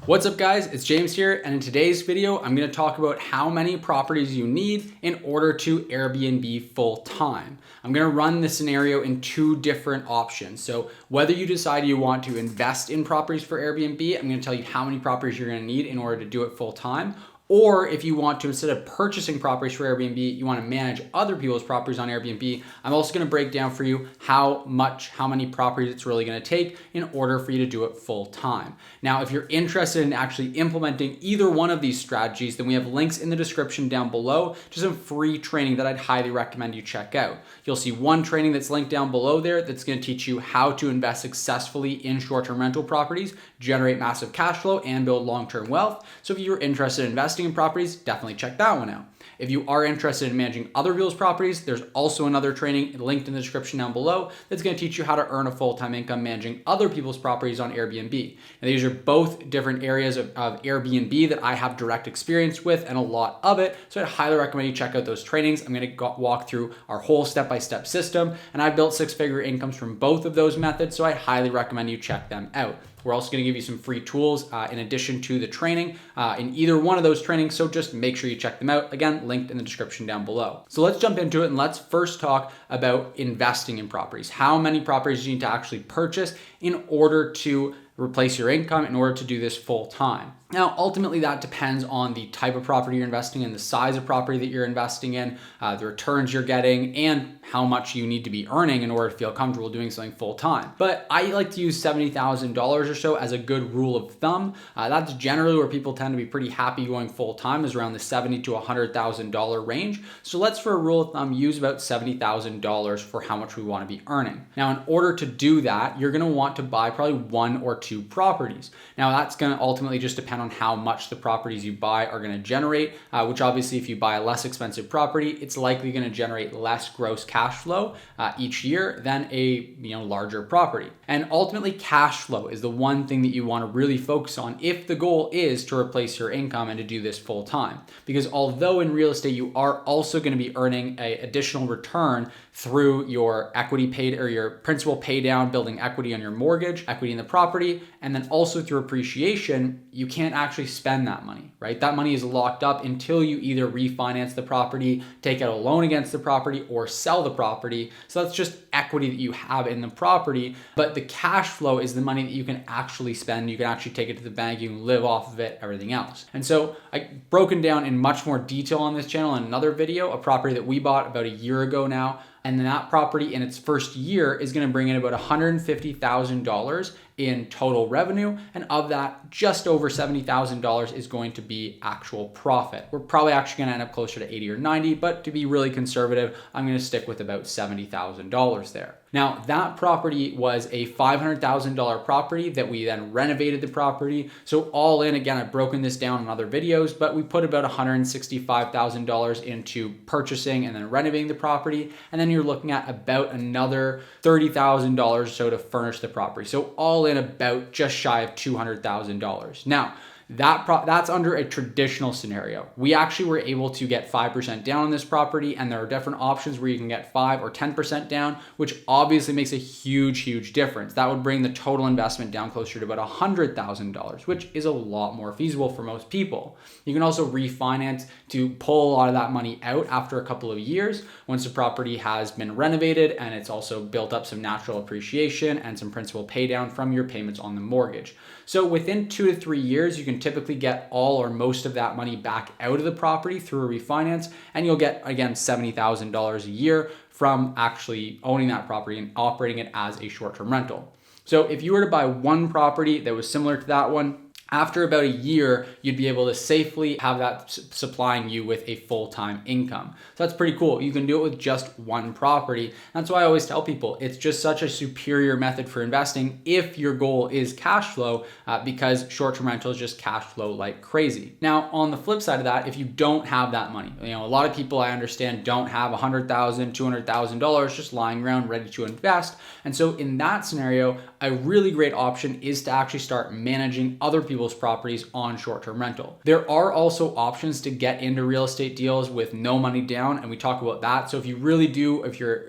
What's up guys, it's James here, and in today's video, I'm gonna talk about how many properties you need in order to Airbnb full time. I'm gonna run the scenario in two different options. So whether you decide you want to invest in properties for Airbnb, I'm gonna tell you how many properties you're gonna need in order to do it full time. Or if you want to, instead of purchasing properties for Airbnb, you want to manage other people's properties on Airbnb, I'm also going to break down for you how many properties it's really going to take in order for you to do it full time. Now, if you're interested in actually implementing either one of these strategies, then we have links in the description down below to some free training that I'd highly recommend you check out. You'll see one training that's linked down below there that's going to teach you how to invest successfully in short-term rental properties, generate massive cash flow, and build long-term wealth. So if you're interested in investing in properties, definitely check that one out. If you are interested in managing other people's properties, there's also another training linked in the description down below that's going to teach you how to earn a full-time income managing other people's properties on Airbnb. And these are both different areas of Airbnb that I have direct experience with and a lot of it. So I'd highly recommend you check out those trainings. I'm going to walk through our whole step-by-step system, and I've built six-figure incomes from both of those methods, so I highly recommend you check them out. We're also going to give you some free tools in addition to the training in either one of those trainings, so just make sure you check them out. Again, linked in the description down below. So let's jump into it and let's first talk about investing in properties. How many properties you need to actually purchase in order to replace your income in order to do this full time. Now, ultimately that depends on the type of property you're investing in, the size of property that you're investing in, the returns you're getting, and how much you need to be earning in order to feel comfortable doing something full time. But I like to use $70,000 or so as a good rule of thumb. That's generally where people tend to be pretty happy going full time, is around the $70,000 to $100,000 range. So let's, for a rule of thumb, use about $70,000 for how much we want to be earning. Now, in order to do that, you're going to want to buy probably one or two properties. Now, that's going to ultimately just depend on how much the properties you buy are going to generate, which obviously if you buy a less expensive property, it's likely going to generate less gross cash flow each year than a larger property. And ultimately, cash flow is the one thing that you want to really focus on if the goal is to replace your income and to do this full time. Because although in real estate you are also going to be earning an additional return through your equity paid or your principal pay down, building equity on your mortgage, equity in the property, and then also through appreciation, you can't actually spend that money, right? That money is locked up until you either refinance the property, take out a loan against the property, or sell the property. So that's just equity that you have in the property, but the cash flow is the money that you can actually spend. You can actually take it to the bank, you can live off of it, everything else. And so I've broken down in much more detail on this channel in another video, a property that we bought about a year ago now. And then that property in its first year is going to bring in about $150,000 in total revenue. And of that, just over $70,000 is going to be actual profit. We're probably actually going to end up closer to 80 or 90, but to be really conservative, I'm going to stick with about $70,000 there. Now, that property was a $500,000 property that we then renovated the property. So all in, again, I've broken this down in other videos, but we put about $165,000 into purchasing and then renovating the property. And then you're looking at about another $30,000 or so to furnish the property. So all in about just shy of $200,000. Now, that's under a traditional scenario. We actually were able to get 5% down on this property, and there are different options where you can get 5 or 10% down, which obviously makes a huge difference. That would bring the total investment down closer to about $100,000, which is a lot more feasible for most people. You can also refinance to pull a lot of that money out after a couple of years once the property has been renovated and it's also built up some natural appreciation and some principal pay down from your payments on the mortgage. So within 2 to 3 years, you can typically get all or most of that money back out of the property through a refinance, and you'll get, again, $70,000 a year from actually owning that property and operating it as a short-term rental. So if you were to buy one property that was similar to that one, after about a year, you'd be able to safely have that supplying you with a full-time income. So that's pretty cool. You can do it with just one property. That's why I always tell people it's just such a superior method for investing if your goal is cash flow, because short-term rental is just cash flow like crazy. Now, on the flip side of that, if you don't have that money, a lot of people I understand don't have $100,000, $200,000 just lying around ready to invest. And so in that scenario, a really great option is to actually start managing other people's properties on short-term rental. There are also options to get into real estate deals with no money down, and we talk about that. So if you're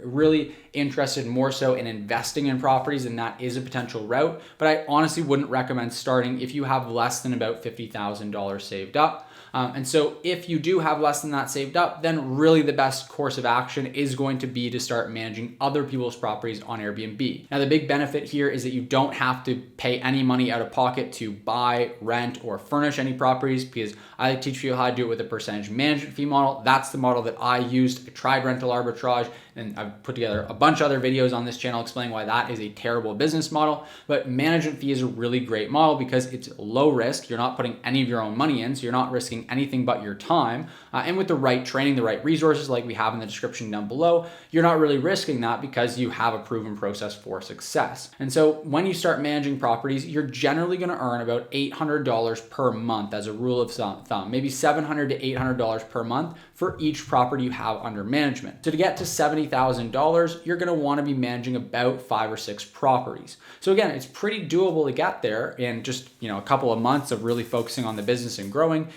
really interested more so in investing in properties, then that is a potential route. But I honestly wouldn't recommend starting if you have less than about $50,000 saved up. And so if you do have less than that saved up, then really the best course of action is going to be to start managing other people's properties on Airbnb. Now, the big benefit here is that you don't have to pay any money out of pocket to buy, rent, or furnish any properties, because I teach you how to do it with a percentage management fee model. That's the model that I used. I tried rental arbitrage, and I've put together a bunch of other videos on this channel explaining why that is a terrible business model. But management fee is a really great model because it's low risk. You're not putting any of your own money in, so you're not risking anything but your time. And with the right training, the right resources like we have in the description down below, you're not really risking that because you have a proven process for success. And so when you start managing properties, you're generally going to earn about $800 per month as a rule of thumb, maybe $700 to $800 per month for each property you have under management. So to get to $70,000, you're going to want to be managing about 5 or 6 properties. So again, it's pretty doable to get there in just a couple of months of really focusing on the business and growing.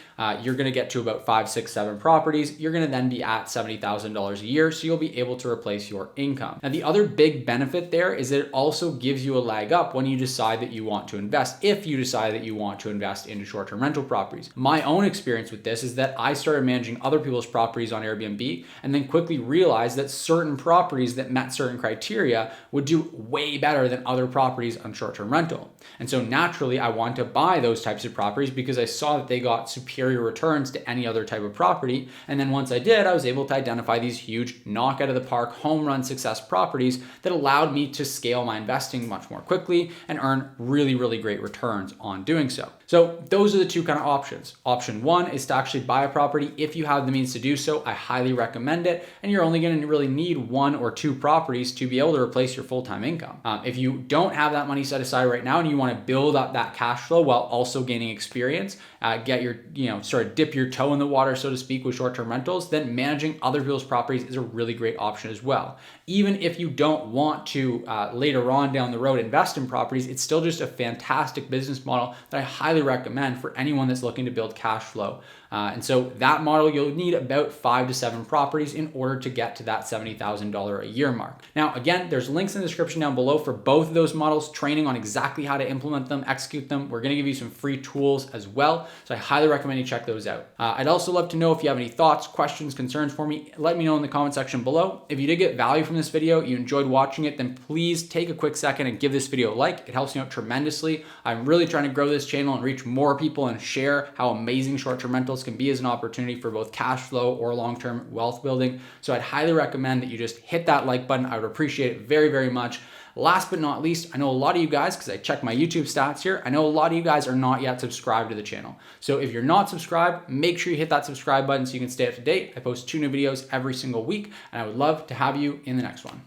You're going to get to about 5, 6, 7 properties. You're going to then be at $70,000 a year, so you'll be able to replace your income. Now, the other big benefit there is that it also gives you a leg up when you decide that you want to invest, if you decide that you want to invest into short-term rental properties. My own experience with this is that I started managing other people's properties on Airbnb and then quickly realized that certain properties that met certain criteria would do way better than other properties on short-term rental. And so naturally, I wanted to buy those types of properties because I saw that they got superior returns to any other type of property. And then once I did, I was able to identify these huge knock out of the park home run success properties that allowed me to scale my investing much more quickly and earn really, really great returns on doing so. So those are the two kind of options. Option one is to actually buy a property. If you have the means to do so, I highly recommend it. And you're only going to really need 1 or 2 properties to be able to replace your full-time income. If you don't have that money set aside right now and you want to build up that cash flow while also gaining experience, get your, sort of dip your toe in the water, so to speak, with short-term rentals, then managing other people's properties is a really great option as well. Even if you don't want to later on down the road invest in properties, it's still just a fantastic business model that I highly recommend for anyone that's looking to build cash flow. And so that model, you'll need about 5 to 7 properties in order to get to that $70,000 a year mark. Now, again, there's links in the description down below for both of those models, training on exactly how to implement them, execute them. We're going to give you some free tools as well. So I highly recommend you check those out. I'd also love to know if you have any thoughts, questions, concerns for me. Let me know in the comment section below. If you did get value from this video, you enjoyed watching it, then please take a quick second and give this video a like. It helps me out tremendously. I'm really trying to grow this channel and reach more people and share how amazing short-term rentals can be as an opportunity for both cash flow or long-term wealth building. So I'd highly recommend that you just hit that like button. I would appreciate it very, very much. Last but not least, I know a lot of you guys, because I check my YouTube stats here, I know a lot of you guys are not yet subscribed to the channel. So if you're not subscribed, make sure you hit that subscribe button so you can stay up to date. I post 2 new videos every single week, and I would love to have you in the next one.